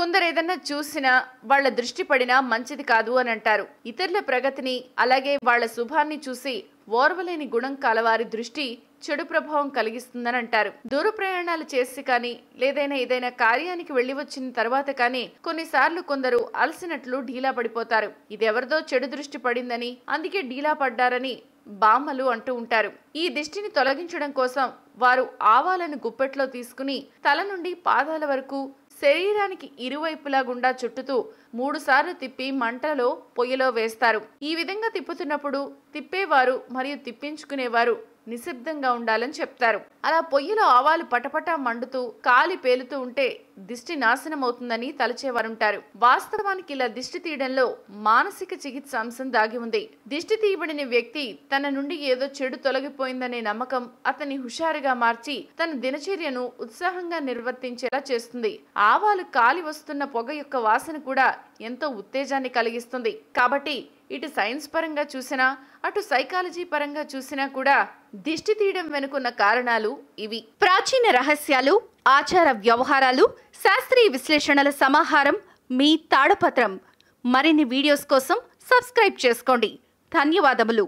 కొందరేదన్నా చూసినా వాళ్ళ దృష్టి పడినా మంచిది కాదు అని అంటారు. ఇతరుల ప్రగతిని అలాగే వాళ్ళ శుభాన్ని చూసి ఓర్వలేని గుణం కలవారి దృష్టి చెడు ప్రభావం కలిగిస్తుందని అంటారు. దూర ప్రయాణాలు చేసి కానీ లేదైనా ఏదైనా కార్యానికి వెళ్లి వచ్చిన తర్వాత కానీ కొన్నిసార్లు కొందరు అలసినట్లు ఢీలా పడిపోతారు. ఇది ఎవరిదో చెడు దృష్టి పడిందని అందుకే ఢీలా పడ్డారని బామ్మలు అంటూ ఉంటారు. ఈ దిష్టిని తొలగించడం కోసం వారు ఆవాలను గుప్పెట్లో తీసుకుని తల నుండి పాదాల వరకు శరీరానికి ఇరువైపులా గుండా చుట్టుతూ 3 సార్లు తిప్పి మంటలో పొయ్యిలో వేస్తారు. ఈ విధంగా తిప్పుతున్నప్పుడు తిప్పేవారు మరియు తిప్పించుకునేవారు నిశ్శబ్దంగా ఉండాలని చెప్తారు. అలా పొయ్యిలో ఆవాలు పటపటా మండుతూ కాలి పేలుతూ ఉంటే దిష్టి నాశనం అవుతుందని తలచేవారుంటారు. వాస్తవానికి ఇలా దిష్టి తీయడంలో మానసిక చికిత్స అంశం దాగి ఉంది. దిష్టి తీయబడిన వ్యక్తి తన నుండి ఏదో చెడు తొలగిపోయిందనే నమ్మకం అతన్ని హుషారుగా మార్చి తన దినచర్యను ఉత్సాహంగా నిర్వర్తించేలా చేస్తుంది. ఆవాలు కాలి వస్తున్న పొగ యొక్క వాసన కూడా ఎంతో ఉత్తేజాన్ని కలిగిస్తుంది. కాబట్టి ఇటు సైన్స్ పరంగా చూసినా అటు సైకాలజీ పరంగా చూసినా కూడా దిష్టి తీయడం వెనుకున్న కారణాలు ఇవి. ప్రాచీన రహస్యాలు, ఆచార వ్యవహారాలు, శాస్త్రీయ విశ్లేషణల సమాహారం మీ తాళపత్రం. మరిన్ని వీడియోస్ కోసం సబ్స్క్రైబ్ చేసుకోండి. ధన్యవాదములు.